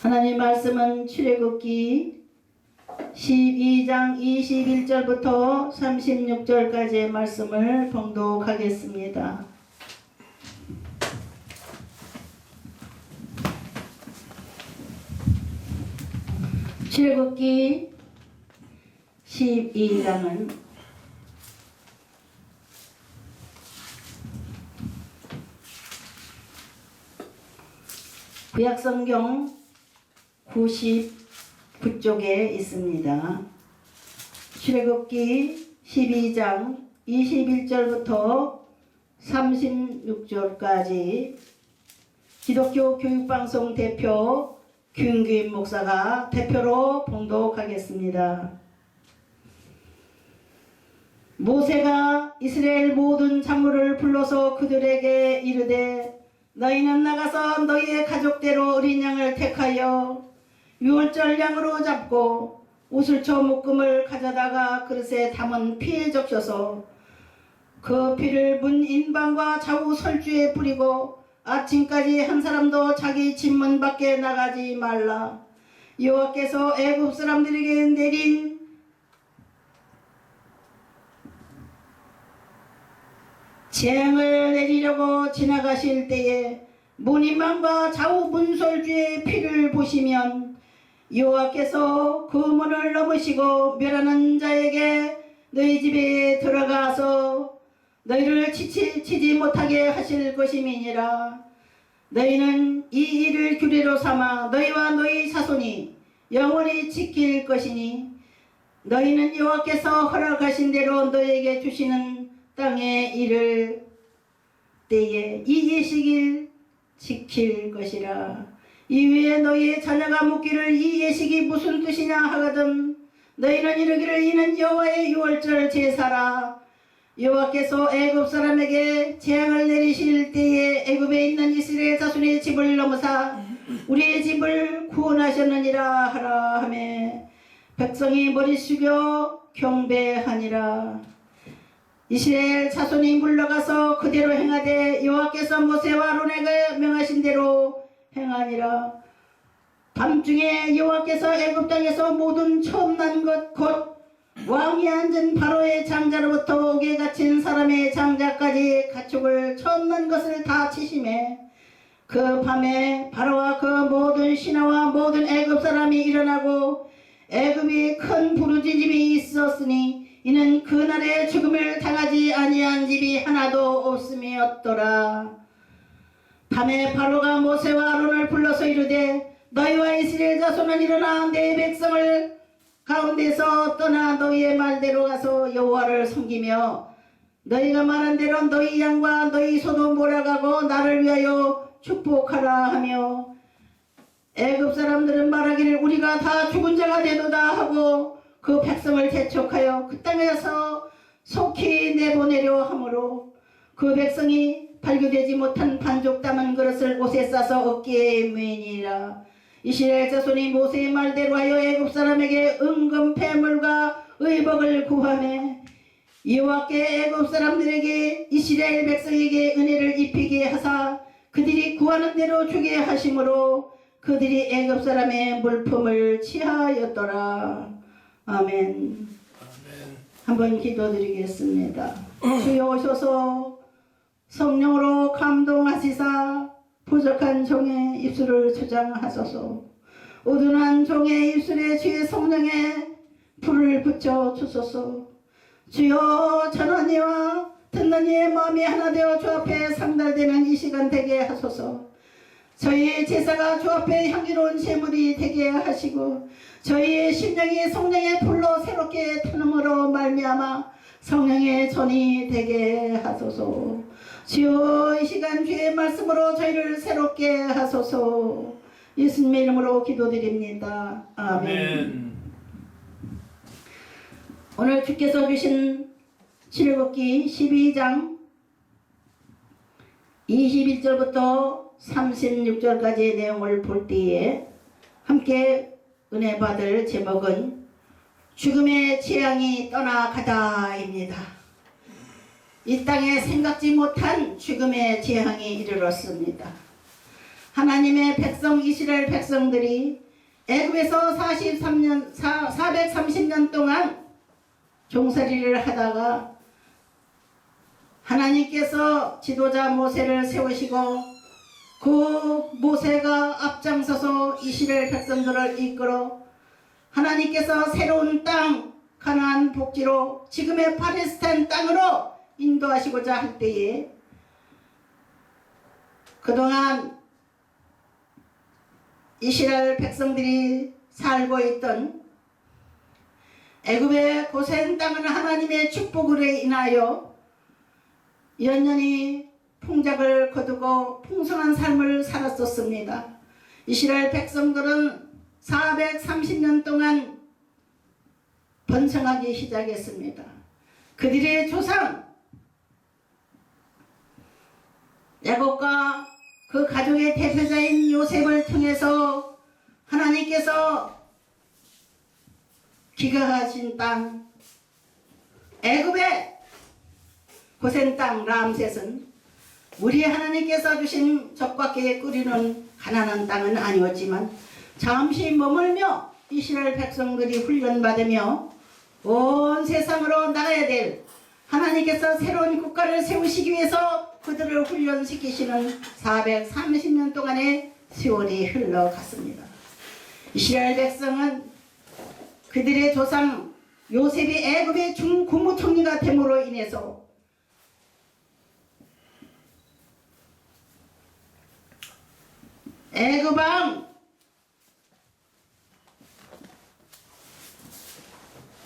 하나님 말씀은 출애굽기 12장 21절부터 36절까지의 말씀을 봉독하겠습니다. 출애굽기 12장은 구약성경 99쪽에 있습니다. 출애굽기 12장 21절부터 36절까지 기독교 교육방송 대표 김규인 목사가 대표로 봉독하겠습니다. 모세가 이스라엘 모든 장로를 불러서 그들에게 이르되 너희는 나가서 너희의 가족대로 어린 양을 택하여 유월절 양으로 잡고 우슬초 묶음을 가져다가 그릇에 담은 피에 적셔서 그 피를 문 인방과 좌우 설주에 뿌리고 아침까지 한 사람도 자기 집 문 밖에 나가지 말라. 여호와께서 애굽 사람들에게 내린 재앙을 내리려고 지나가실 때에 문인방과 좌우 문설주의 피를 보시면 여호와께서 그 문을 넘으시고 멸하는 자에게 너희 집에 들어가서 너희를 치지 못하게 하실 것임이니라. 너희는 이 일을 규례로 삼아 너희와 너희 자손이 영원히 지킬 것이니 너희는 여호와께서 허락하신 대로 너희에게 주시는 땅에 이를 때에 이 예식을 지킬 것이라. 이후에 너희의 자녀가 묻기를 이 예식이 무슨 뜻이냐 하거든 너희는 이르기를 이는 여호와의 유월절 제사라. 여호와께서 애굽 사람에게 재앙을 내리실 때에 애굽에 있는 이스라엘 자손의 집을 넘으사 우리의 집을 구원하셨느니라 하라 하매 백성이 머리 숙여 경배하니라. 이스라엘 자손이 물러가서 그대로 행하되 여호와께서 모세와 아론에게 명하신 대로 행하니라. 밤중에 여호와께서 애굽 땅에서 모든 처음 난 것 곧 왕이 앉은 바로의 장자로부터 옥에 갇힌 사람의 장자까지 가축을 처음 난 것을 다 치심에 그 밤에 바로와 그 모든 신하와 모든 애굽 사람이 일어나고 애굽이 큰 부르짖음이 있었으니 이는 그날에 죽음을 당하지 아니한 집이 하나도 없음이었더라. 밤에 바로가 모세와 아론을 불러서 이르되 너희와 이스라엘 자손은 일어나 내 백성을 가운데서 떠나 너희의 말대로 가서 여호와를 섬기며 너희가 말한 대로 너희 양과 너희 소도 몰아가고 나를 위하여 축복하라 하며 애굽 사람들은 말하기를 우리가 다 죽은 자가 되도다 하고 그 백성을 재촉하여 그 땅에서 속히 내보내려 하므로 그 백성이 발교되지 못한 반죽 담은 그릇을 옷에 싸서 어깨에 메니라. 이스라엘 자손이 모세의 말대로 하여 애굽 사람에게 은금 패물과 의복을 구하매 여호와께 애굽 사람들에게 이스라엘 백성에게 은혜를 입히게 하사 그들이 구하는 대로 주게 하심으로 그들이 애굽 사람의 물품을 취하였더라. 아멘. 한번 기도드리겠습니다. 주여 오셔서 성령으로 감동하시사 부족한 종의 입술을 주장하소서. 우둔한 종의 입술에 주의 성령에 불을 붙여 주소서. 주여 전한 이와 듣는 이의 마음이 하나 되어 주 앞에 상달되는 이 시간 되게 하소서. 저희의 제사가 주 앞에 향기로운 제물이 되게 하시고 저희의 심령이 성령의 불로 새롭게 타는으로 말미암아 성령의 전이 되게 하소서. 주여 이 시간 주의 말씀으로 저희를 새롭게 하소서. 예수님의 이름으로 기도드립니다. 아멘. 오늘 주께서 주신 출애굽기 12장 21절부터 36절까지의 내용을 볼 때에 함께 은혜 받을 제목은 죽음의 재앙이 떠나가다입니다. 이 땅에 생각지 못한 죽음의 재앙이 이르렀습니다. 하나님의 백성 이스라엘 백성들이 애굽에서 430년 동안 종살이를 하다가 하나님께서 지도자 모세를 세우시고 그 모세가 앞장서서 이스라엘 백성들을 이끌어 하나님께서 새로운 땅 가나안 복지로 지금의 팔레스타인 땅으로 인도하시고자 할 때에 그동안 이스라엘 백성들이 살고 있던 애굽의 고센 땅은 하나님의 축복으로 인하여 연년이 풍작을 거두고 풍성한 삶을 살았었습니다. 이스라엘 백성들은 430년 동안 번성하기 시작했습니다. 그들의 조상 야곱과 그 가족의 대표자인 요셉을 통해서 하나님께서 기각하신 땅 애굽의 고센 땅 람셋은 우리 하나님께서 주신 젖과 깨에 끓이는 가난한 땅은 아니었지만 잠시 머물며 이스라엘 백성들이 훈련받으며 온 세상으로 나가야 될 하나님께서 새로운 국가를 세우시기 위해서 그들을 훈련시키시는 430년 동안의 세월이 흘러갔습니다. 이스라엘 백성은 그들의 조상 요셉이 애굽의 중국무총리가 됨으로 인해서 애굽왕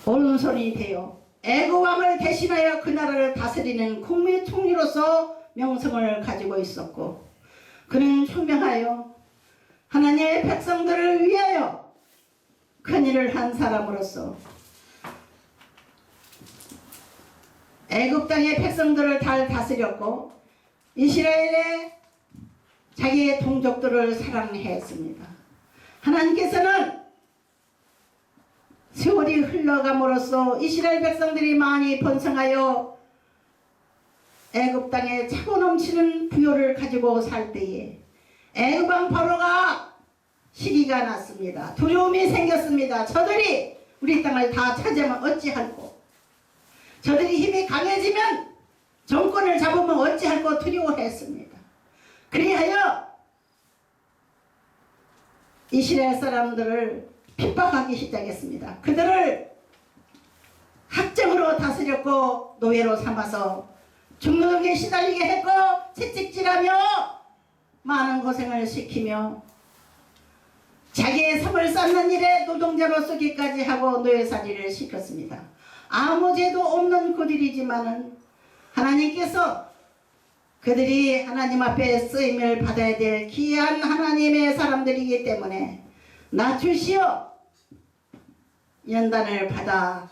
오른손이 되어 애굽왕을 대신하여 그 나라를 다스리는 국무총리로서 명성을 가지고 있었고 그는 총명하여 하나님의 백성들을 위하여 큰일을 한 사람으로서 애굽 땅의 백성들을 잘 다스렸고 이스라엘의 자기의 동족들을 사랑했습니다. 하나님께서는 세월이 흘러감으로써 이스라엘 백성들이 많이 번성하여 애굽 땅에 차고 넘치는 부요를 가지고 살 때에 애굽 왕 바로가 시기가 났습니다. 두려움이 생겼습니다. 저들이 우리 땅을 다 차지하면 어찌할꼬, 저들이 힘이 강해지면 정권을 잡으면 어찌할꼬 두려워했습니다. 그리하여 이스라엘 사람들을 핍박하기 시작했습니다. 그들을 학정으로 다스렸고 노예로 삼아서 중노동에 시달리게 했고 채찍질하며 많은 고생을 시키며 자기의 삶을 쌓는 일에 노동자로 쓰기까지 하고 노예살이를 시켰습니다. 아무 죄도 없는 그들이지만은 하나님께서 그들이 하나님 앞에 쓰임을 받아야 될 귀한 하나님의 사람들이기 때문에 낮추시어 연단을 받아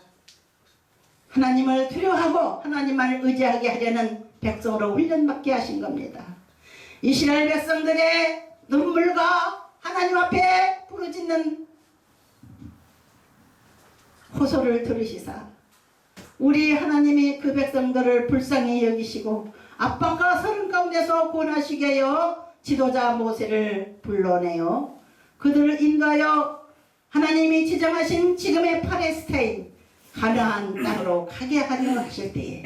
하나님을 두려워하고 하나님만을 의지하게 하려는 백성으로 훈련받게 하신 겁니다. 이스라엘 백성들의 눈물과 하나님 앞에 부르짖는 호소를 들으시사 우리 하나님이 그 백성들을 불쌍히 여기시고 압박과 서름 가운데서 구원하시게 하여 지도자 모세를 불러내어 그들을 인도하여 하나님이 지정하신 지금의 팔레스타인 가나안 땅으로 가게 하려 하실 때에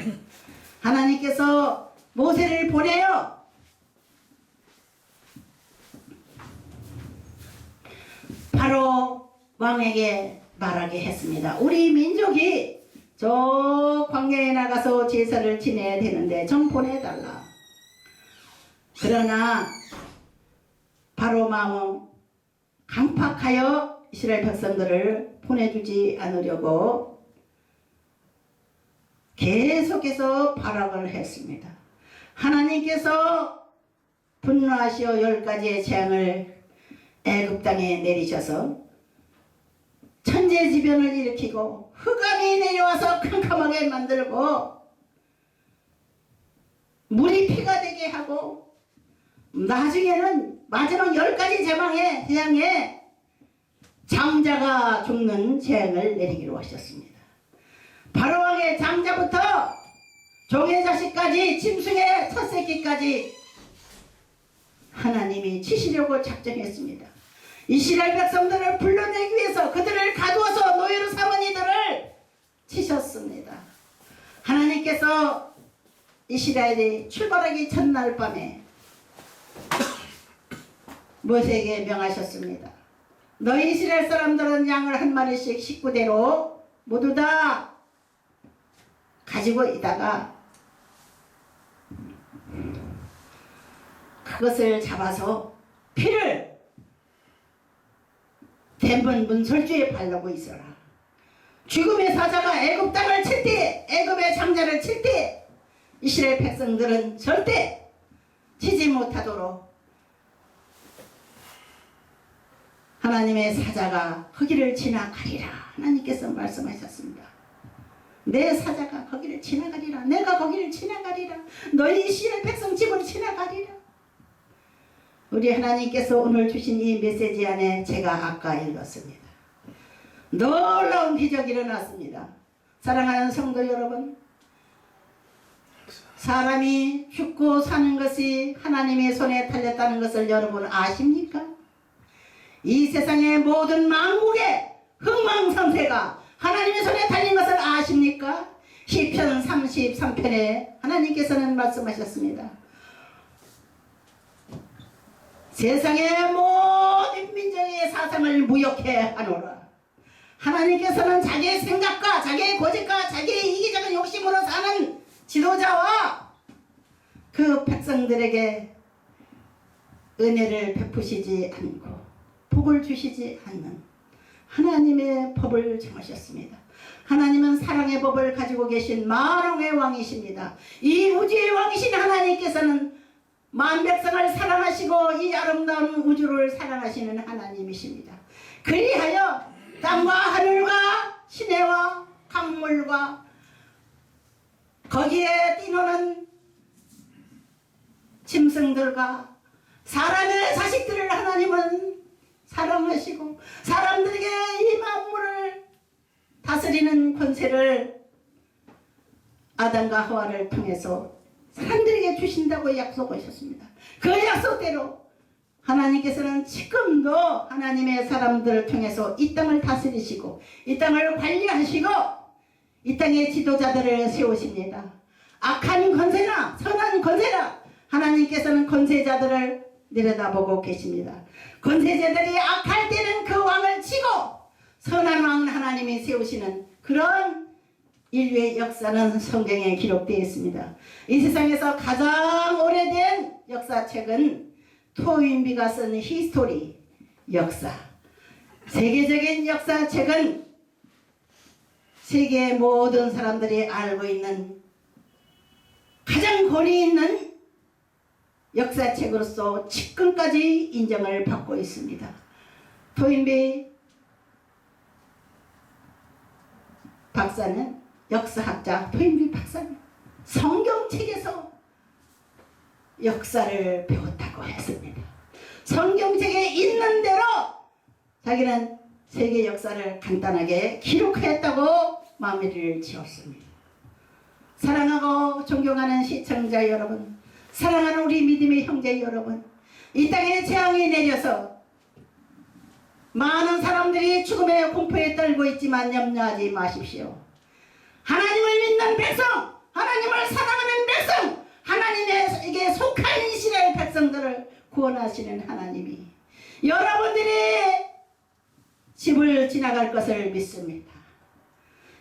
하나님께서 모세를 보내어 바로 왕에게 말하게 했습니다. 우리 민족이 저 광야에 나가서 제사를 지내야 되는데 좀 보내달라. 그러나 바로 마음은 강팍하여 이스라엘 백성들을 보내주지 않으려고 계속해서 발악을 했습니다. 하나님께서 분노하시어 10가지의 재앙을 애굽 땅에 내리셔서 천재지변을 일으키고 흑암이 내려와서 캄캄하게 만들고 물이 피가 되게 하고 나중에는 마지막 10가지 재앙에 장자가 죽는 재앙을 내리기로 하셨습니다. 바로왕의 장자부터 종의 자식까지 짐승의 첫 새끼까지 하나님이 치시려고 작정했습니다. 이스라엘 백성들을 불러내기 위해서 그들을 가두어서 노예로 삼은 이들을 치셨습니다. 하나님께서 이스라엘이 출발하기 전날 밤에 모세에게 명하셨습니다. 너희 이스라엘 사람들은 양을 한 마리씩 식구대로 모두 다 가지고 있다가 그것을 잡아서 피를 댐은 문설주에 바르고 있어라. 죽음의 사자가 애굽 땅을 칠 때, 애굽의 장자를 칠 때 이스라엘 백성들은 절대 치지 못하도록 하나님의 사자가 거기를 지나가리라. 하나님께서 말씀하셨습니다. 내 사자가 거기를 지나가리라. 내가 거기를 지나가리라. 너희 이스라엘 백성 집을 지나가리라. 우리 하나님께서 오늘 주신 이 메시지 안에 제가 아까 읽었습니다. 놀라운 기적이 일어났습니다. 사랑하는 성도 여러분, 사람이 죽고 사는 것이 하나님의 손에 달렸다는 것을 여러분 아십니까? 이 세상의 모든 만국의 흥망성쇠가 하나님의 손에 달린 것을 아십니까? 시편 33편에 하나님께서는 말씀하셨습니다. 세상의 모든 민족의 사상을 무역해 하노라. 하나님께서는 자기의 생각과 자기의 고집과 자기의 이기적인 욕심으로 사는 지도자와 그 백성들에게 은혜를 베푸시지 않고 복을 주시지 않는 하나님의 법을 정하셨습니다. 하나님은 사랑의 법을 가지고 계신 만왕의 왕이십니다. 이 우주의 왕이신 하나님께서는 만백성을 사랑하시고 이 아름다운 우주를 사랑하시는 하나님이십니다. 그리하여 땅과 하늘과 시내와 강물과 거기에 뛰노는 짐승들과 사람의 자식들을 하나님은 사랑하시고 사람들에게 이 만물을 다스리는 권세를 아담과 하와를 통해서 사람들에게 주신다고 약속하셨습니다. 그 약속대로 하나님께서는 지금도 하나님의 사람들을 통해서 이 땅을 다스리시고 이 땅을 관리하시고 이 땅의 지도자들을 세우십니다. 악한 권세나 선한 권세나 하나님께서는 권세자들을 내려다보고 계십니다. 권세자들이 악할 때는 그 왕을 치고 선한 왕은 하나님이 세우시는 그런 인류의 역사는 성경에 기록되어 있습니다. 이 세상에서 가장 오래된 역사책은 토윈비가 쓴 히스토리, 역사. 세계적인 역사책은 세계의 모든 사람들이 알고 있는 가장 권위 있는 역사책으로서 지금까지 인정을 받고 있습니다. 토윈비 박사는 역사학자 토인비 박사님 성경책에서 역사를 배웠다고 했습니다. 성경책에 있는 대로 자기는 세계 역사를 간단하게 기록했다고 마무리를 지었습니다. 사랑하고 존경하는 시청자 여러분, 사랑하는 우리 믿음의 형제 여러분, 이 땅에 재앙이 내려서 많은 사람들이 죽음의 공포에 떨고 있지만 염려하지 마십시오. 하나님을 믿는 백성, 하나님을 사랑하는 백성, 하나님에게 속한 이스라엘 백성들을 구원하시는 하나님이 여러분들이 집을 지나갈 것을 믿습니다.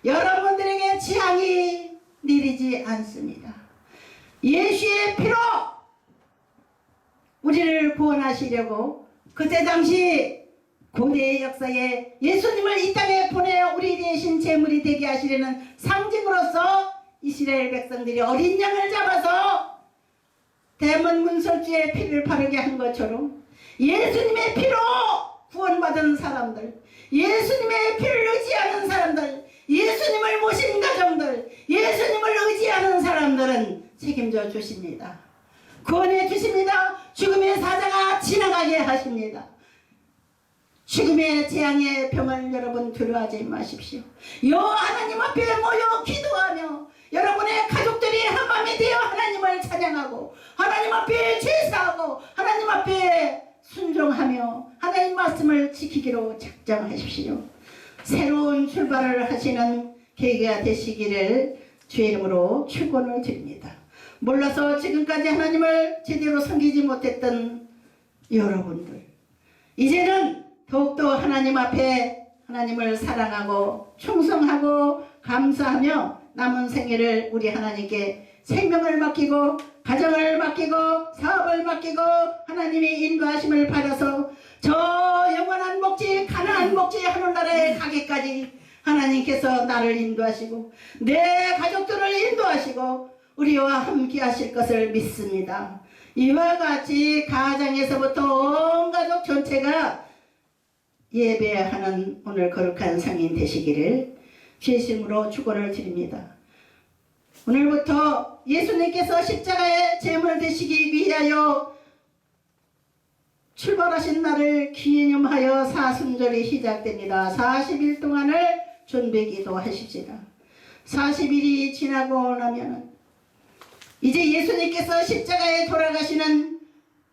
여러분들에게 재앙이 내리지 않습니다. 예수의 피로 우리를 구원하시려고 그때 당시 고대의 역사에 예수님을 이 땅에 보내 우리 대신 제물이 되게 하시려는 상징으로서 이스라엘 백성들이 어린 양을 잡아서 대문 문설주에 피를 바르게 한 것처럼 예수님의 피로 구원받은 사람들, 예수님의 피를 의지하는 사람들, 예수님을 모신 가정들, 예수님을 의지하는 사람들은 책임져 주십니다. 구원해 주십니다. 죽음의 사자가 지나가게 하십니다. 죽음의 재앙의 병을 여러분 두려워하지 마십시오. 요 하나님 앞에 모여 기도하며 여러분의 가족들이 한밤이 되어 하나님을 찬양하고 하나님 앞에 제사하고 하나님 하나님 앞에 순종하며 하나님 말씀을 지키기로 작정하십시오. 새로운 출발을 하시는 계기가 되시기를 주의 이름으로 축원을 드립니다. 몰라서 지금까지 하나님을 제대로 섬기지 못했던 여러분들, 이제는 더욱더 하나님 앞에 하나님을 사랑하고 충성하고 감사하며 남은 생애를 우리 하나님께 생명을 맡기고 가정을 맡기고 사업을 맡기고 하나님의 인도하심을 받아서 저 영원한 목지 가나안 목지 하늘나라에 가기까지 하나님께서 나를 인도하시고 내 가족들을 인도하시고 우리와 함께 하실 것을 믿습니다. 이와 같이 가정에서부터 온 가족 전체가 예배하는 오늘 거룩한 성인 되시기를 주의 이름으로 축원을 드립니다. 오늘부터 예수님께서 십자가의 제물 되시기 위하여 출발하신 날을 기념하여 사순절이 시작됩니다. 40일 동안을 준비기도 하십시다. 40일이 지나고 나면 이제 예수님께서 십자가에 돌아가시는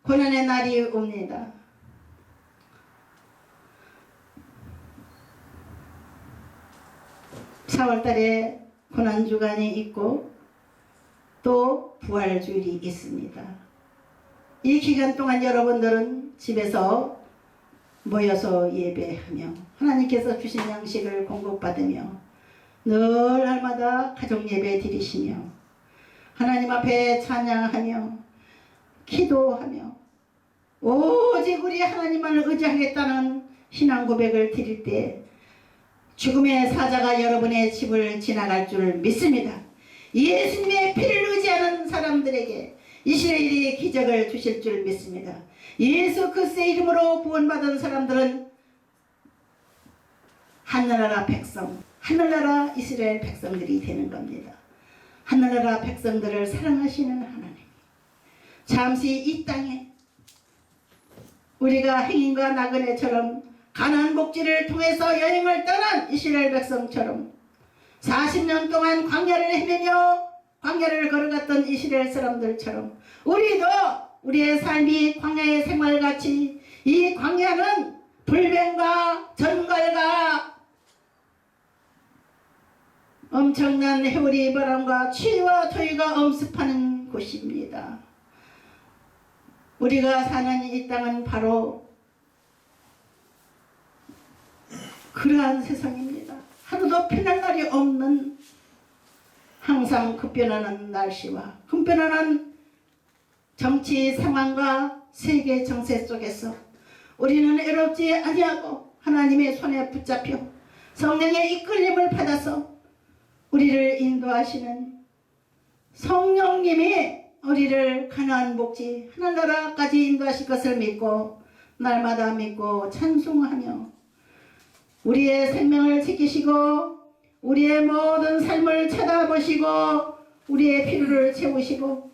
고난의 날이 옵니다. (4월달에) 고난주간이 있고 또 부활주일이 있습니다. 이 기간 동안 여러분들은 집에서 모여서 예배하며 하나님께서 주신 양식을 공급받으며 늘 날마다 가족 예배 드리시며 하나님 앞에 찬양하며 기도하며 오직 우리 하나님을 의지하겠다는 신앙 고백을 드릴 때 죽음의 사자가 여러분의 집을 지나갈 줄 믿습니다. 예수님의 피를 의지하는 사람들에게 이스라엘이 기적을 주실 줄 믿습니다. 예수 그리스도의 이름으로 구원받은 사람들은 하늘나라 백성, 하늘나라 이스라엘 백성들이 되는 겁니다. 하늘나라 백성들을 사랑하시는 하나님, 잠시 이 땅에 우리가 행인과 나그네처럼 가나안 복지를 통해서 여행을 떠난 이스라엘 백성처럼 40년 동안 광야를 헤매며 광야를 걸어갔던 이스라엘 사람들처럼 우리도 우리의 삶이 광야의 생활같이 이 광야는 불뱀과 전갈과 엄청난 해오리 바람과 추위와 더위가 엄습하는 곳입니다. 우리가 사는 이 땅은 바로 그러한 세상입니다. 하루도 편할 날이 없는 항상 급변하는 날씨와 급변하는 정치 상황과 세계 정세 속에서 우리는 애롭지 아니하고 하나님의 손에 붙잡혀 성령의 이끌림을 받아서 우리를 인도하시는 성령님이 우리를 가나안 복지 하늘나라까지 인도하실 것을 믿고 날마다 믿고 찬송하며 우리의 생명을 지키시고 우리의 모든 삶을 쳐다보시고 우리의 필요를 채우시고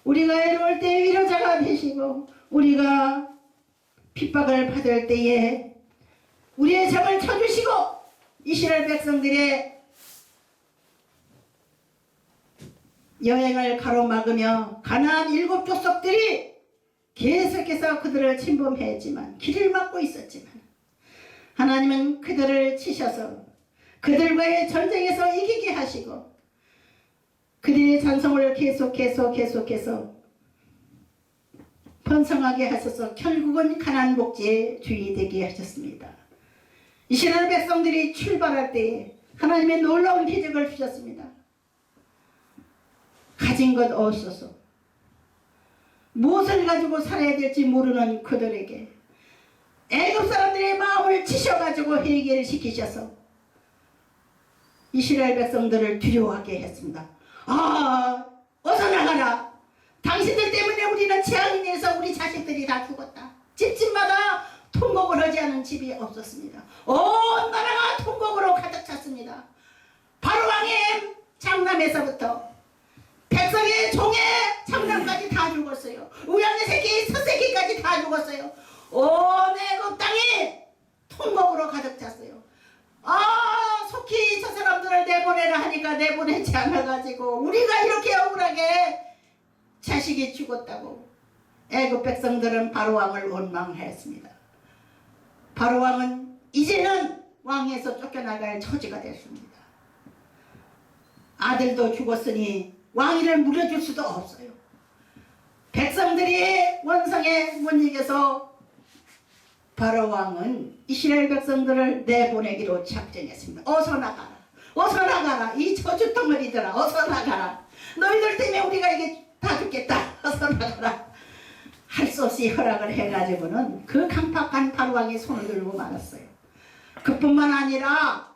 우리가 애로울 때 위로자가 되시고 우리가 핍박을 받을 때에 우리의 적을 쳐주시고 이스라엘 백성들의 여행을 가로막으며 가나안 7 족속들이 계속해서 그들을 침범했지만 길을 막고 있었지만 하나님은 그들을 치셔서 그들과의 전쟁에서 이기게 하시고 그들의 찬송을 계속해서 번성하게 하셔서 결국은 가나안 복지의 주인이 되게 하셨습니다. 이스라엘 백성들이 출발할 때에 하나님의 놀라운 기적을 주셨습니다. 가진 것 없어서 무엇을 가지고 살아야 될지 모르는 그들에게 애굽 사람들의 마음을 치셔가지고 회개를 시키셔서 이스라엘 백성들을 두려워하게 했습니다. 아, 어서 나가라. 당신들 때문에 우리는 재앙이 내서 우리 자식들이 다 죽었다. 집집마다 통곡을 하지 않은 집이 없었습니다. 온 나라가 통곡으로 가득 찼습니다. 바로왕의 장남에서부터 백성의 종의 장남까지 다 죽었어요. 우양의 새끼, 섯새끼까지 다 죽었어요. 온 애굽 땅이 통곡으로 가득 찼어요. 아, 속히 저 사람들을 내보내라 하니까 내보내지 않아가지고 우리가 이렇게 억울하게 자식이 죽었다고 애굽 백성들은 바로왕을 원망했습니다. 바로왕은 이제는 왕에서 쫓겨나갈 처지가 됐습니다. 아들도 죽었으니 왕위를 물려줄 수도 없어요. 백성들이 원성에 못 이겨서 바로왕은 이스라엘 백성들을 내보내기로 작정했습니다. 어서 나가라, 어서 나가라, 이 저주 덩어리들아, 어서 나가라. 너희들 때문에 우리가 이게 다 죽겠다. 어서 나가라. 할 수 없이 허락을 해가지고는 그 강팍한 바로왕이 손을 들고 말았어요. 그뿐만 아니라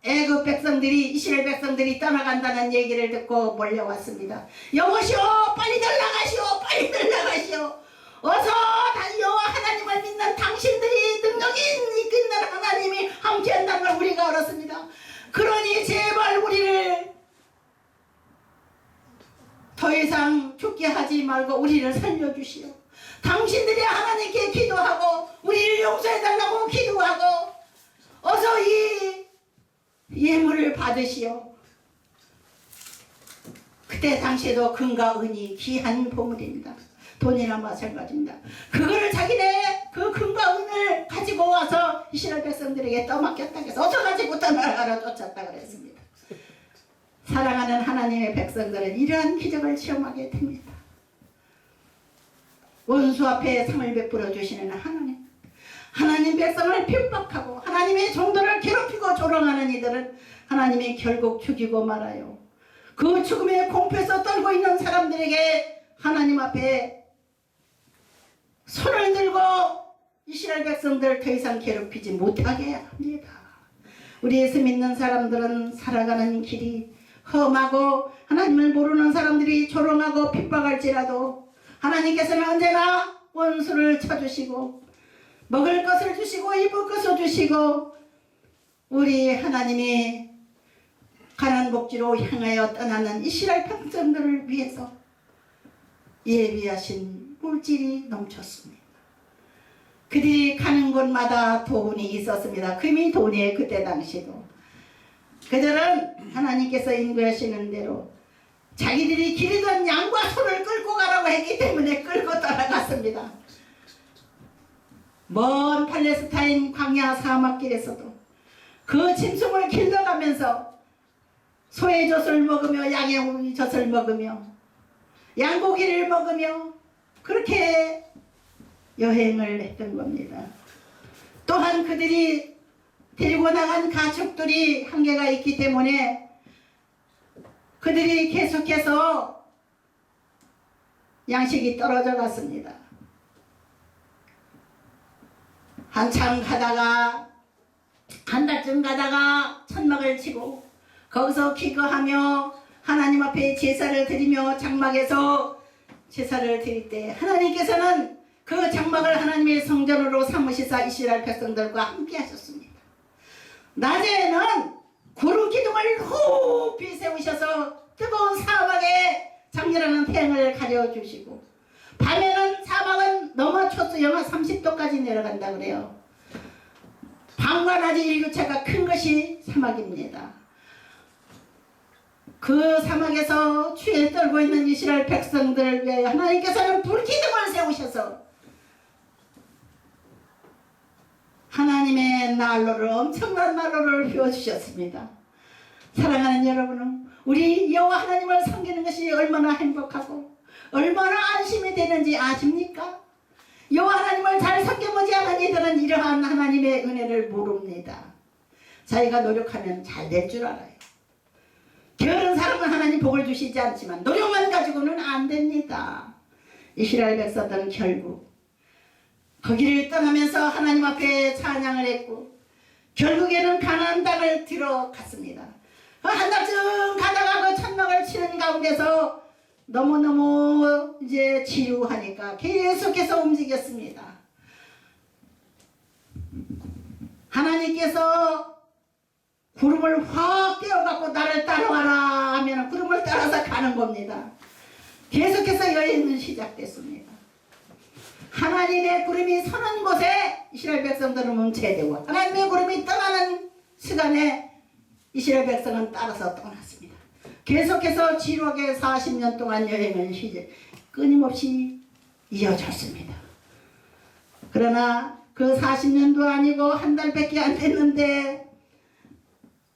애굽 백성들이, 이스라엘 백성들이 떠나간다는 얘기를 듣고 몰려왔습니다. 여보시오, 빨리들 나가시오, 빨리들 나가시오. 어서 다 여호와 하나님을 믿는 당신들이 능력이 있는 하나님이 함께한다는 걸 우리가 알았습니다. 그러니 제발 우리를 더 이상 죽게 하지 말고 우리를 살려주시오. 당신들이 하나님께 기도하고 우리를 용서해달라고 기도하고 어서 이 예물을 받으시오. 그때 당시에도 금과 은이 귀한 보물입니다. 돈이나 마찬가지입니다. 그거를 자기네 그 금과 은을 가지고 와서 이스라엘 백성들에게 떠맡겼다 해서 어서 가지고 떠나가라 쫓았다 그랬습니다. 사랑하는 하나님의 백성들은 이러한 기적을 체험하게 됩니다. 원수 앞에 상을 베풀어 주시는 하나님, 하나님 백성을 핍박하고 하나님의 종들을 괴롭히고 조롱하는 이들은 하나님이 결국 죽이고 말아요. 그 죽음의 공포에서 떨고 있는 사람들에게 하나님 앞에 손을 들고 이스라엘 백성들을 더 이상 괴롭히지 못하게 합니다. 우리 예수 믿는 사람들은 살아가는 길이 험하고 하나님을 모르는 사람들이 조롱하고 핍박할지라도 하나님께서는 언제나 원수를 쳐주시고 먹을 것을 주시고 입을 것을 주시고 우리 하나님이 가난 복지로 향하여 떠나는 이스라엘 백성들을 위해서 예비하신 물질이 넘쳤습니다. 그들이 가는 곳마다 돈이 있었습니다. 금이 돈이에요. 그때 당시도. 그들은 하나님께서 인도하시는 대로 자기들이 기르던 양과 소를 끌고 가라고 했기 때문에 끌고 따라갔습니다. 먼 팔레스타인 광야 사막길에서도 그 짐승을 길러가면서 소의 젖을 먹으며 양의 젖을 먹으며 양고기를 먹으며 그렇게 여행을 했던 겁니다. 또한 그들이 데리고 나간 가축들이 한계가 있기 때문에 그들이 계속해서 양식이 떨어져 갔습니다. 한참 가다가 한 달쯤 가다가 천막을 치고 거기서 기거하며 하나님 앞에 제사를 드리며 장막에서 제사를 드릴 때 하나님께서는 그 장막을 하나님의 성전으로 삼으시사 이스라엘 백성들과 함께 하셨습니다. 낮에는 구름 기둥을 높이 세우셔서 뜨거운 사막에 장렬하는 태양을 가려주시고 밤에는 사막은 너무 춥서 영하 30도까지 내려간다 그래요. 밤과 낮의 일교차가 큰 것이 사막입니다. 그 사막에서 추위에 떨고 있는 이스라엘 백성들을 위하여 하나님께서는 불기둥을 세우셔서 하나님의 난로를 엄청난 난로를 피워주셨습니다. 사랑하는 여러분은 우리 여호와 하나님을 섬기는 것이 얼마나 행복하고 얼마나 안심이 되는지 아십니까? 여호와 하나님을 잘 섬겨보지 않은 이들은 이러한 하나님의 은혜를 모릅니다. 자기가 노력하면 잘 될 줄 알아요. 게으른 사람은 하나님 복을 주시지 않지만 노력만 가지고는 안 됩니다. 이스라엘 백성들은 결국 거기를 떠나면서 하나님 앞에 찬양을 했고 결국에는 가나안 땅을 들어갔습니다. 한 달쯤 가다가 그 천막을 치는 가운데서 너무너무 이제 지루하니까 계속해서 움직였습니다. 하나님께서 구름을 확 떼어갖고 나를 따라와라 하면 구름을 따라서 가는 겁니다. 계속해서 여행은 시작됐습니다. 하나님의 구름이 서는 곳에 이스라엘 백성들은 멈춰야 되고 하나님의 구름이 떠나는 시간에 이스라엘 백성은 따라서 떠났습니다. 계속해서 지루하게 40년 동안 여행을 끊임없이 이어졌습니다. 그러나 그 40년도 아니고 한 달밖에 안 됐는데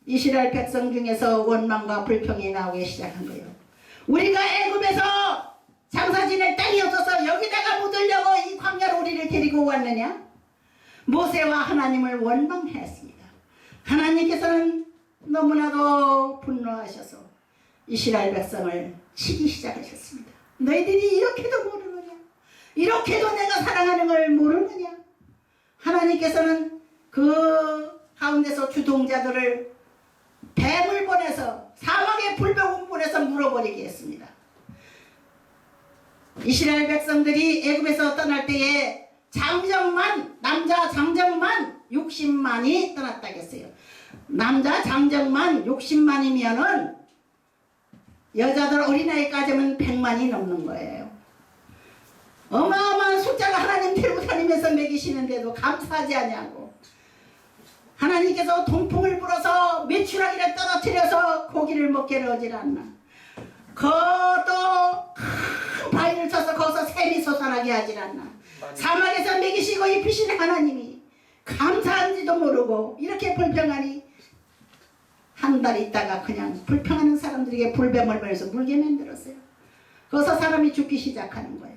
이스라엘 백성 중에서 원망과 불평이 나오기 시작한 거예요. 우리가 애굽에서 장사 지낼 땅이 없어서 여기다가 묻으려고 이 광야로 우리를 데리고 왔느냐? 모세와 하나님을 원망했습니다. 하나님께서는 너무나도 분노하셔서 이스라엘 백성을 치기 시작하셨습니다. 너희들이 이렇게도 모르느냐? 이렇게도 내가 사랑하는 걸 모르느냐? 하나님께서는 그 가운데서 주동자들을 뱀을 보내서 사막의 불병을 보내서 물어버리게 했습니다. 이스라엘 백성들이 애굽에서 떠날 때에 장정만, 남자 장정만 60만이 떠났다겠어요. 남자 장정만 60만이면은 여자들 어린아이까지는 100만이 넘는 거예요. 어마어마한 숫자가 하나님 데리고 다니면서 먹이시는데도 감사하지 않냐고. 하나님께서 동풍을 불어서 메추라기를 떨어뜨려서 고기를 먹게 하질 않나. 그것도 큰 바위를 쳐서 거기서 샘이 솟아나게 하질 않나. 사막에서 먹이시고 입히시는 하나님이 감사한지도 모르고 이렇게 불평하니 한 달 있다가 그냥 불평하는 사람들에게 불뱀을 보내서 물게 만들었어요. 거기서 사람이 죽기 시작하는 거예요.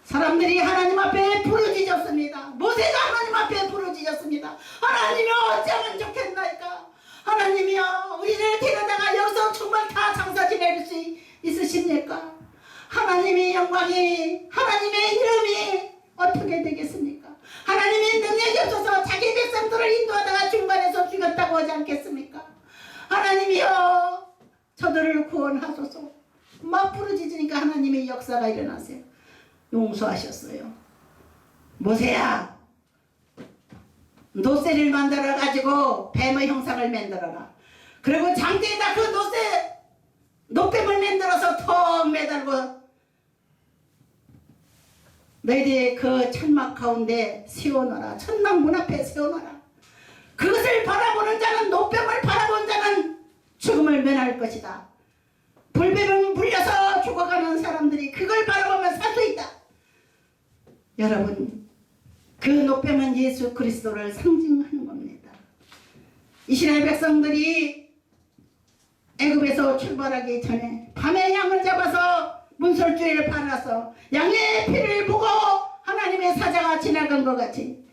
사람들이 하나님 앞에 부르짖었습니다. 모세가 하나님 앞에 부르짖었습니다. 하나님이 어쩌면 좋겠나이까? 하나님이여, 우리를 데려다가 여기서 정말 다 장사 지낼 수 있으십니까? 하나님의 영광이, 하나님의 이름이 어떻게 되겠습니까? 하나님의 능력이 없어서 자기 백성들을 인도하다가 중간에서 죽였다고 하지 않겠습니까? 하나님이여, 저들을 구원하소서. 막 부르짖으니까 하나님의 역사가 일어나세요. 용서하셨어요. 모세야, 노새를 만들어 가지고 뱀의 형상을 만들어라. 그리고 장대에다 그 노뱀을 만들어서 턱 매달고 너희들이 그 천막 가운데 세워놓아라. 천막 문 앞에 세워놓아라. 그것을 바라보는 자는, 노뱀을 바라본 자는 죽음을 면할 것이다. 불뱀을 물려서 죽어가는 사람들이 그걸 바라보면 살 수 있다. 여러분, 그 노뱀은 예수 그리스도를 상징하는 겁니다. 이스라엘 백성들이 애굽에서 출발하기 전에 밤에 양을 잡아서 문설주를 팔아서 양의 피를 보고 하나님의 사자가 지나간 것 같이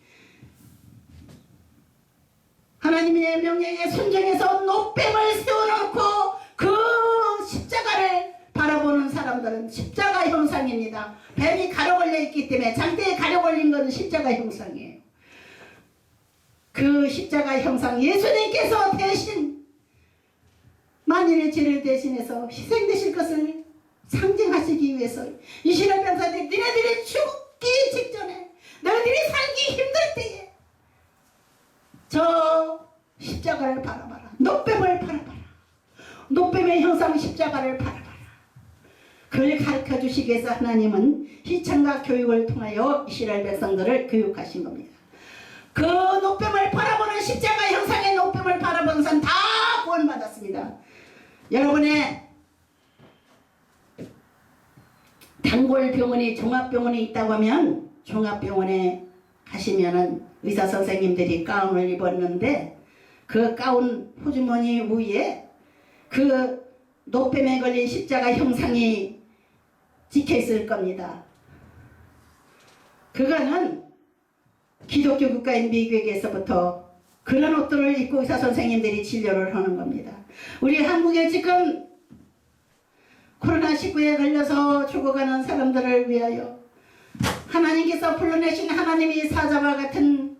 하나님의 명령에 순종해서 노뱀을 세워놓고 그 십자가를 바라보는 사람들은 십자가 형상입니다. 뱀이 가려 걸려 있기 때문에 장대에 가려 걸린 것은 십자가 형상이에요. 그 십자가 형상, 예수님께서 대신 만인의 죄를 대신해서 희생되실 것을 상징하시기 위해서 이스라엘 백성들이 너희들이 죽기 직전에, 너희들이 살기 힘들 때에 저 십자가를 바라봐라. 노뱀을 바라봐라. 노뱀의 형상 십자가를 바라봐라. 그걸 가르쳐 주시기 위해서 하나님은 희창과 교육을 통하여 이스라엘 백성들을 교육하신 겁니다. 그 노뱀을 바라보는 십자가 형상의 노뱀을 바라보는 사람 다 구원받았습니다. 여러분의 단골병원이 종합병원에 있다고 하면 종합병원에 가시면은 의사 선생님들이 가운을 입었는데 그 가운 호주머니 위에 그 노뱀에 걸린 십자가 형상이 찍혀 있을 겁니다. 그거는 기독교 국가인 미국에서부터 그런 옷들을 입고 의사 선생님들이 진료를 하는 겁니다. 우리 한국에 지금 코로나19에 걸려서 죽어가는 사람들을 위하여 하나님께서 불러내신 하나님의 사자와 같은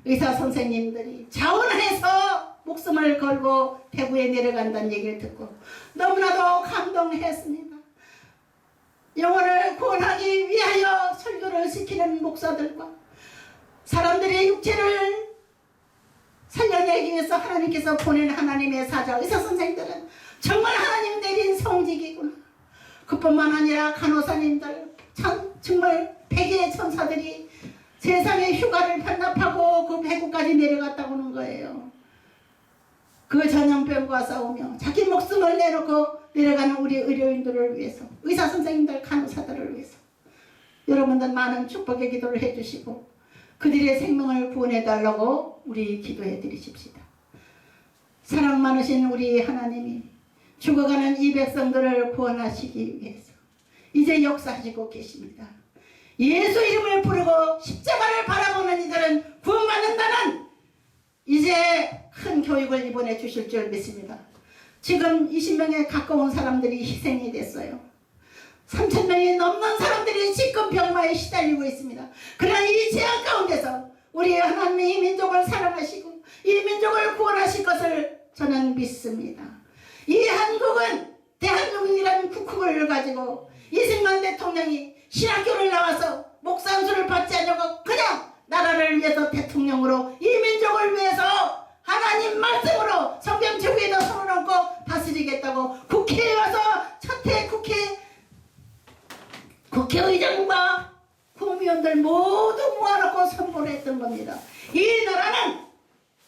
의사 선생님들이 자원해서 목숨을 걸고 대구에 내려간다는 얘기를 듣고 너무나도 감동했습니다. 영혼을 구원하기 위하여 설교를 시키는 목사들과 사람들의 육체를 살려내기 위해서 하나님께서 보낸 하나님의 사자 의사 선생들은 정말 하나님 내린 성직이구나. 그뿐만 아니라 간호사님들, 정말 백의 천사들이 세상에 휴가를 편납하고 그 배구까지 내려갔다고 하는 거예요. 그 전염병과 싸우며 자기 목숨을 내놓고 내려가는 우리 의료인들을 위해서, 의사 선생님들, 간호사들을 위해서 여러분들 많은 축복의 기도를 해주시고 그들의 생명을 구원해 달라고 우리 기도해 드리십시다. 사랑 많으신 우리 하나님이 죽어가는 이 백성들을 구원하시기 위해서 이제 역사하시고 계십니다. 예수 이름을 부르고 십자가를 바라보는 이들은 구원받는다는 이제 큰 교육을 이번에 주실 줄 믿습니다. 지금 20명에 가까운 사람들이 희생이 됐어요. 3,000명이 넘는 사람들이 지금 병마에 시달리고 있습니다. 그러나 이 재앙 가운데서 우리 하나님이 이 민족을 사랑하시고 이 민족을 구원하실 것을 저는 믿습니다. 이 한국은 대한민국이라는 국호를 가지고 이승만 대통령이 신학교를 나와서 목사 안수를 받지 않냐고 그냥 나라를 위해서 대통령으로 이 민족을 위해서 하나님 말씀으로 성경 최고에다 손을 얹고 다스리겠다고 국회에 와서 첫해 국회의장과 국무위원들 모두 모아놓고 선포를 했던 겁니다. 이 나라는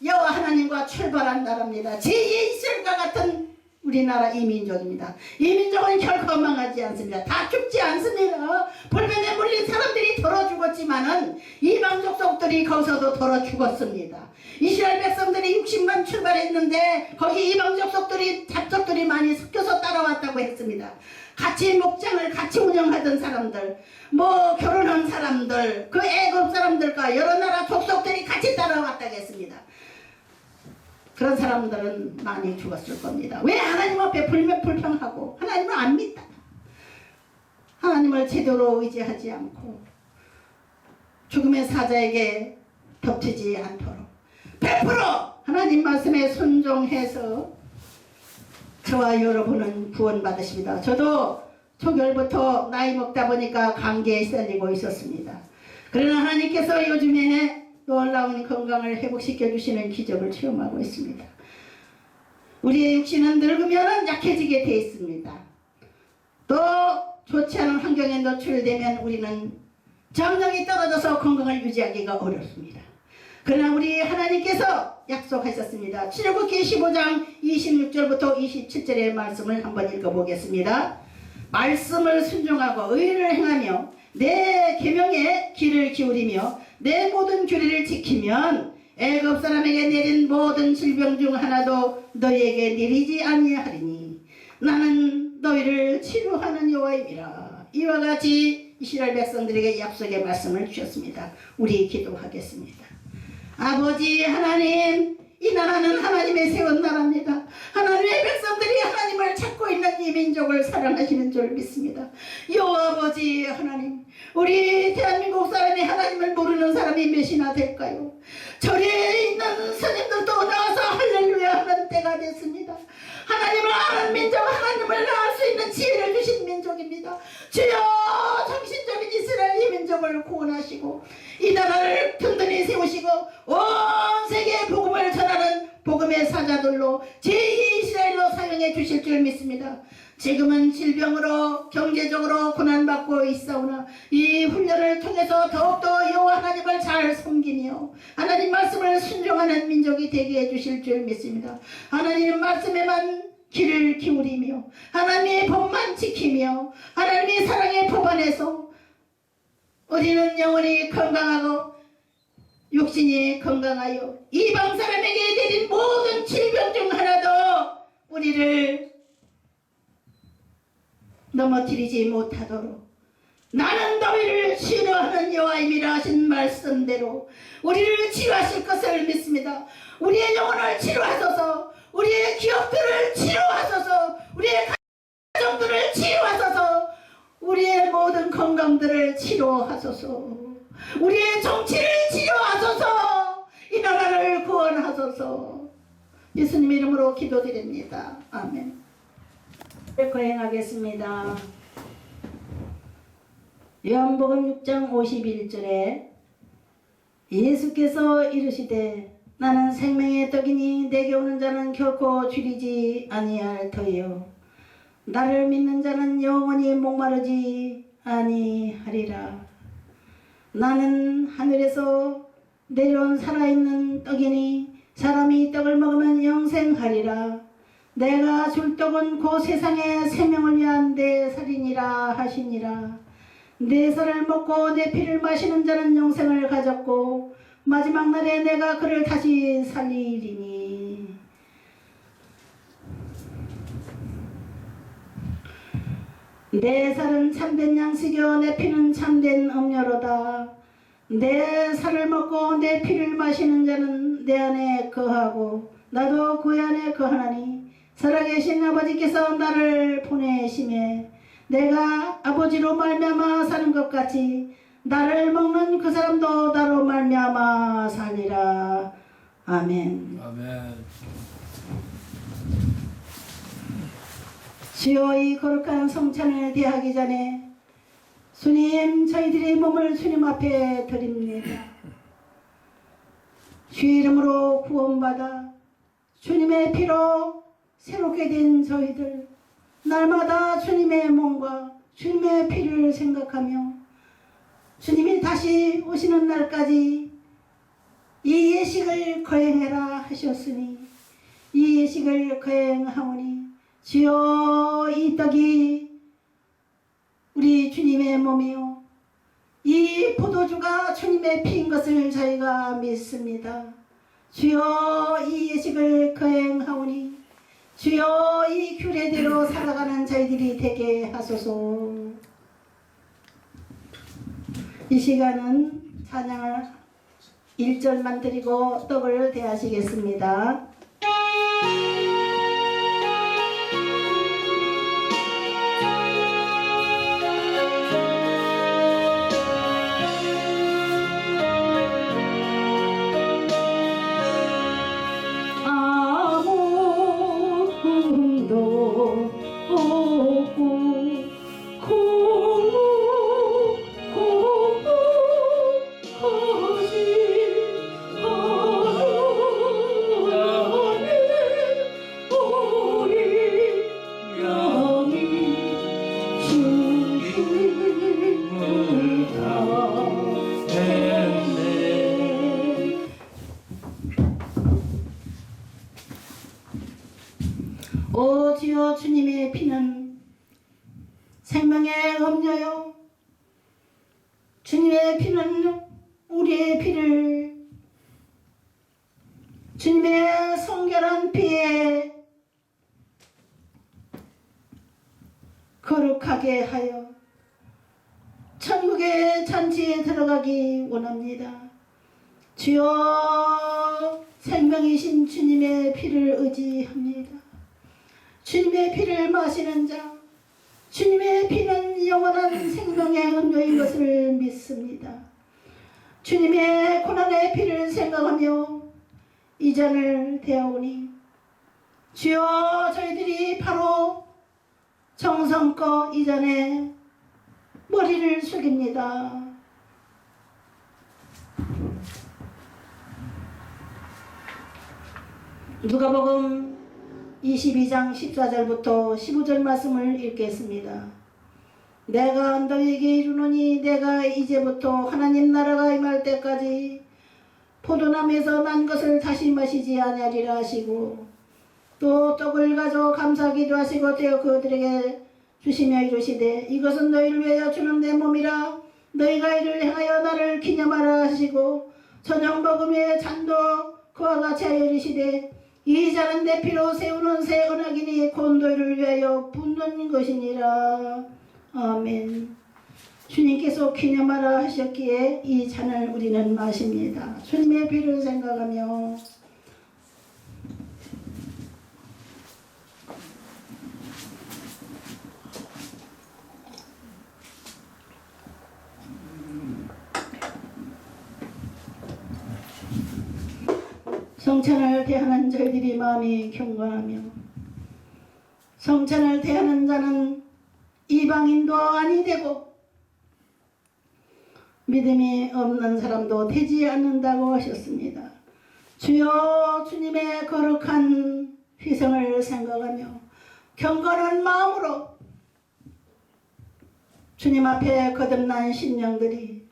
여호와 하나님과 출발한 나라입니다. 제2의 이스라엘과 같은 우리나라 이 민족입니다. 이 민족은 결코 망하지 않습니다. 다 죽지 않습니다. 불변에 물린 사람들이 덜어 죽었지만은 이방 족속들이 거기서도 덜어 죽었습니다. 이스라엘 백성들이 60만 출발했는데 거기 이방 족속들이 잡족들이 많이 섞여서 따라왔다고 했습니다. 같이 목장을 같이 운영하던 사람들, 뭐 결혼한 사람들, 그 애굽 사람들과 여러 나라 족속들이 같이 따라왔다고 했습니다. 그런 사람들은 많이 죽었을 겁니다. 왜 하나님 앞에 불평하고 하나님을 안 믿다. 하나님을 제대로 의지하지 않고 죽음의 사자에게 덮치지 않도록 100% 하나님 말씀에 순종해서 저와 여러분은 구원받으십니다. 저도 초결부터 나이 먹다 보니까 감기에 시달리고 있었습니다. 그러나 하나님께서 요즘에 놀라운 건강을 회복시켜 주시는 기적을 체험하고 있습니다. 우리의 육신은 늙으면 약해지게 되어 있습니다. 또 좋지 않은 환경에 노출되면 우리는 정력이 떨어져서 건강을 유지하기가 어렵습니다. 그러나 우리 하나님께서 약속하셨습니다. 출애굽기 15장 26절부터 27절의 말씀을 한번 읽어보겠습니다. 말씀을 순종하고 의를 행하며 내 계명에 귀를 기울이며 내 모든 규례를 지키면 애굽 사람에게 내린 모든 질병 중 하나도 너희에게 내리지 아니하리니 나는 너희를 치료하는 여호와임이라. 이와 같이 이스라엘 백성들에게 약속의 말씀을 주셨습니다. 우리 기도하겠습니다. 아버지 하나님, 이 나라는 하나님의 세운 나라입니다. 하나님의 백성들이 하나님을 찾고 있는 이 민족을 사랑하시는 줄 믿습니다. 여호와 아버지 하나님, 우리 대한민국 사람이 하나님을 모르는 사람이 몇이나 될까요? 절에 있는 스님들도 나와서 할렐루야 하는 때가 됐습니다. 하나님을 아는 민족, 하나님을 알 수 있는 지혜를 주신 민족입니다. 주여, 정신적인 이스라엘 이 민족을 구원하시고 이 나라를 든든히 세우시고 온 세계에 복음을 전하는 복음의 사자들로 제2의 이스라엘로 사용해 주실 줄 믿습니다. 지금은 질병으로 경제적으로 고난받고 있사오나 이 훈련을 통해서 더욱더 여호와 하나님을 잘 섬기며 하나님 말씀을 순종하는 민족이 되게 해주실 줄 믿습니다. 하나님 말씀에만 귀를 기울이며 하나님의 법만 지키며 하나님의 사랑의 법 안에서 우리는 영원히 건강하고 육신이 건강하여 이방 사람에게 내린 모든 질병 중 하나도 우리를 넘어뜨리지 못하도록 나는 너희를 치료하는 여호와임이라 하신 말씀대로 우리를 치료하실 것을 믿습니다. 우리의 영혼을 치료하소서, 우리의 기업들을 치료하소서, 우리의 가정들을 치료하소서, 우리의 모든 건강들을 치료하소서, 우리의 정치를 치료하소서, 이 나라를 구원하소서. 예수님 이름으로 기도드립니다. 아멘. 거행하겠습니다. 요한복음 6장 51절에 예수께서 이르시되 나는 생명의 떡이니 내게 오는 자는 결코 줄이지 아니할 터이요 나를 믿는 자는 영원히 목마르지 아니하리라. 나는 하늘에서 내려온 살아있는 떡이니 사람이 이 떡을 먹으면 영생하리라. 내가 줄 떡은 곧 세상의 생명을 위한 내 살이니라 하시니라. 내 살을 먹고 내 피를 마시는 자는 영생을 가졌고 마지막 날에 내가 그를 다시 살리리니. 내 살은 참된 양식이요 내 피는 참된 음료로다. 내 살을 먹고 내 피를 마시는 자는 내 안에 거하고 나도 그 안에 거하나니 살아계신 아버지께서 나를 보내심에 내가 아버지로 말미암아 사는 것 같이 나를 먹는 그 사람도 나로 말미암아 살리라. 아멘. 아멘. 주여, 이 거룩한 성찬을 대하기 전에 주님, 저희들의 몸을 주님 앞에 드립니다. 주 이름으로 구원받아 주님의 피로 새롭게 된 저희들, 날마다 주님의 몸과 주님의 피를 생각하며 주님이 다시 오시는 날까지 이 예식을 거행해라 하셨으니 이 예식을 거행하오니 주여, 이 떡이 우리 주님의 몸이요 이 포도주가 주님의 피인 것을 저희가 믿습니다. 주여, 이 예식을 거행하오니 주여, 이 규례대로 살아가는 저희들이 되게 하소서. 이 시간은 찬양을 1절만 드리고 떡을 대하시겠습니다. 오 주여, 주님의 피는 생명의 음료요 주님의 피는 우리의 피를 주님의 성결한 피에 거룩하게 하여 천국의 잔치에 들어가기 원합니다. 주여, 생명이신 주님의 피를 의지합니다. 주님의 피를 마시는 자, 주님의 피는 영원한 생명의 음료인 것을 믿습니다. 주님의 고난의 피를 생각하며 이 잔을 대하오니 주여, 저희들이 바로 정성껏 이 잔에 머리를 숙입니다. 누가복음 22장 14절부터 15절 말씀을 읽겠습니다. 내가 너희에게 이르노니 내가 이제부터 하나님 나라가 임할 때까지 포도나무에서 난 것을 다시 마시지 아니하리라 하시고 또 떡을 가져 감사하기도 하시고 되어 그들에게 주시며 이르시되 이것은 너희를 위하여 주는 내 몸이라 너희가 이를 행하여 나를 기념하라 하시고 저녁 먹음의 잔도 그와 같이 하여 이르시되 이 잔은 내 피로 세우는 새 언약이니 곧 너희를 위하여 붓는 것이니라. 아멘. 주님께서 기념하라 하셨기에 이 잔을 우리는 마십니다. 주님의 피를 생각하며 성찬을 대하는 저희들이 마음이 경건하며 성찬을 대하는 자는 이방인도 아니 되고 믿음이 없는 사람도 되지 않는다고 하셨습니다. 주여, 주님의 거룩한 희생을 생각하며 경건한 마음으로 주님 앞에 거듭난 심령들이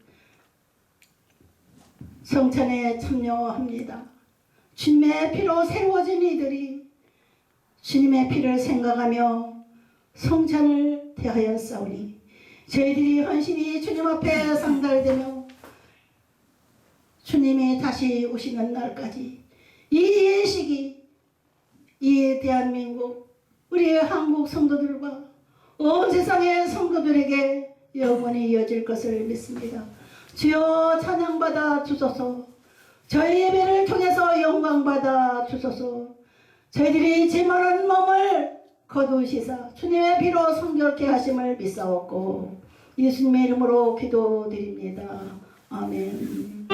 성찬에 참여합니다. 주님의 피로 새로워진 이들이 주님의 피를 생각하며 성찬을 대하였사오니 저희들이 헌신이 주님 앞에 상달되며 주님이 다시 오시는 날까지 이 시기, 이 대한민국, 우리의 한국 성도들과 온 세상의 성도들에게 영원히 이어질 것을 믿습니다. 주여 찬양받아 주소서. 저희 예배를 통해서 영광받아 주소서. 저희들이 지만한 몸을 거두시사 주님의 피로 성결케 하심을 믿사옵고 예수님의 이름으로 기도드립니다. 아멘.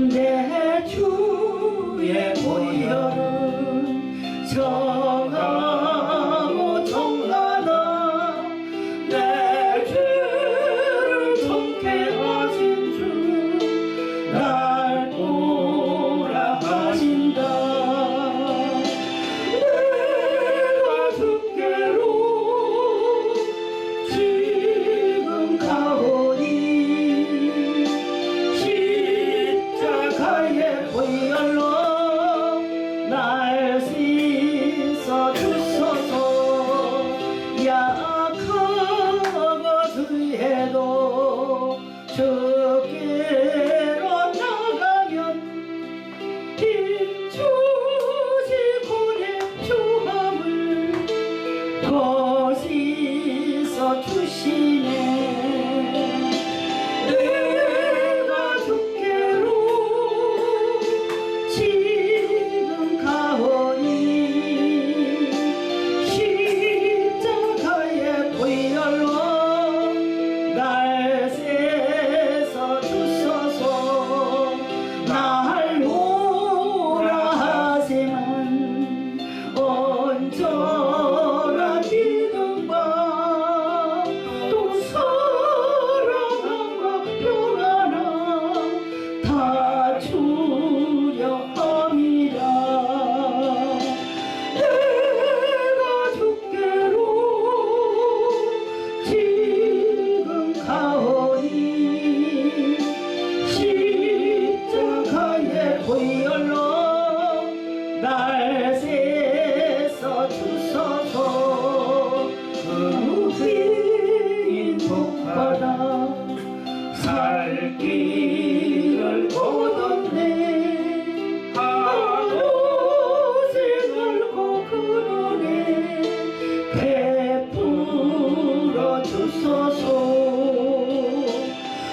내 주의 보혈은 정하고 정하다. 내 죄를 정케 하신 주 날 보라 하신다. 내가 주께로 지금 가오니 십자가의 보혈로 날 씻어 주소서. 약하고 주해도 주께로 나가면 힘주시 고래 주함을 거시서 주시네. 내가 주께로 지금 가오니 십자가의 보혈로 날 세서 주소서. 날 오라 하시면 온전한 믿음과 또 사랑과 평안함 다 주려 함이라. 내가 주께로 지금 가오니 십자가의 보혈로 날 세서 주소서. 그 복받아 살 길을 얻었네. 하루씩 넓고 그러네. 베풀어 주소서.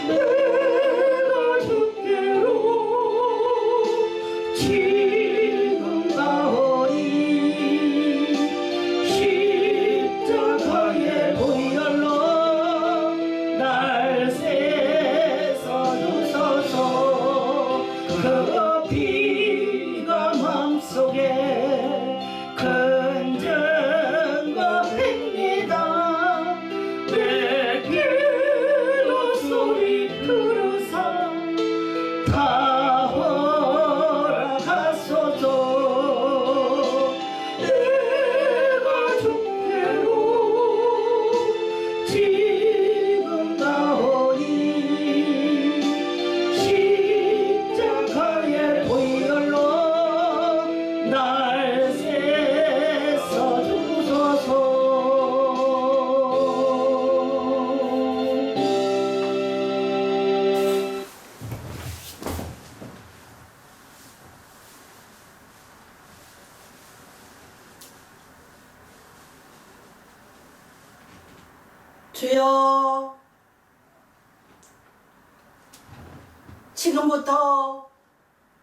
내가 주께로 지금 가오니 십자가의 보혈로 날 세서 주소서. 그 피가 마음속에 큰 증거입니다. 내 기도 소리 들으사 다 허락하소서. 내가 주께로 지금 가오니 십자가의 보혈로 날 세서 주소서. 주여, 지금부터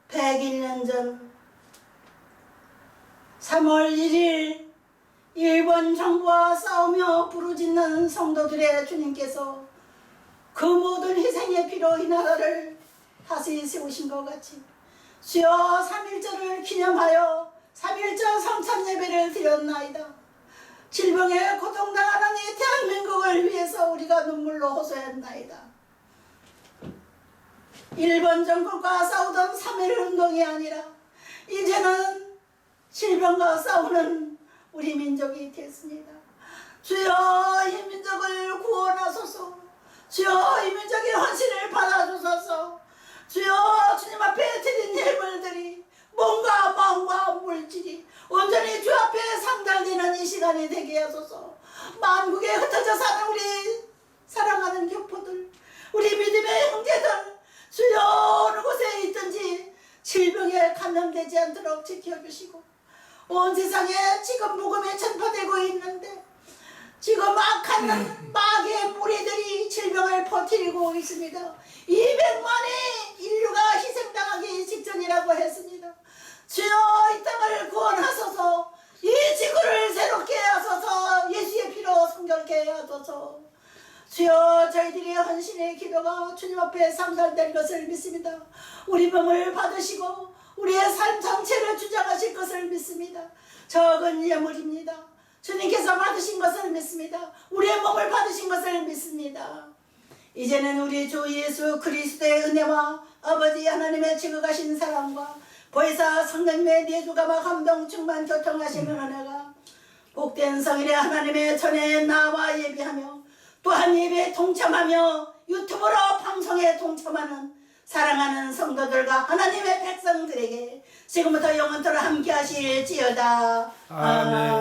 101년 전 3월 1일 일본 정부와 싸우며 부르짖는 성도들의 주님께서 그 모든 희생의 피로 이 나라를 다시 세우신 것 같이 주여 3.1절을 기념하여 3.1절 성찬 예배를 드렸나이다. 질병에 고통당하는 이 대한민국을 위해서 우리가 눈물로 호소했나이다. 일본 정권과 싸우던 3.1 운동이 아니라 이제는 질병과 싸우는 우리 민족이 됐습니다. 주여 이 민족을 구원하소서. 주여 이 민족의 헌신을 받아주소서. 주여 주님 앞에 드린 예물들이 몸과 마음과 물질이 온전히 주 앞에 상달되는 이 시간이 되게 하소서. 만국에 흩어져 사는 우리 사랑하는 교포들, 우리 믿음의 형제들, 주여 어느 곳에 있든지 질병에 감염되지 않도록 지켜주시고, 온 세상에 지금 복음이 전파되고 있는데 지금 악한 마귀의 무리들이 질병을 퍼뜨리고 있습니다. 200만의 인류가 희생당하기 직전이라고 했습니다. 주여 이 땅을 구원하소서. 이 지구를 새롭게 하소서. 예수의 피로 성결케 하소서. 주여 저희들의 헌신의 기도가 주님 앞에 상달될 것을 믿습니다. 우리 몸을 받으시고 우리의 삶 전체를 주장하실 것을 믿습니다. 적은 예물입니다. 주님께서 받으신 것을 믿습니다. 우리의 몸을 받으신 것을 믿습니다. 이제는 우리 주 예수 그리스도의 은혜와 아버지 하나님의 지극하신 사랑과 보혜사 성령님의 내주가마 감동 충만 교통하시는 은혜가 복된 성일의 하나님의 전에 나와 예비하며 또한 예배에 동참하며 유튜브로 방송에 동참하는 사랑하는 성도들과 하나님의 백성들에게 지금부터 영원토록 함께 하실지어다. 아멘.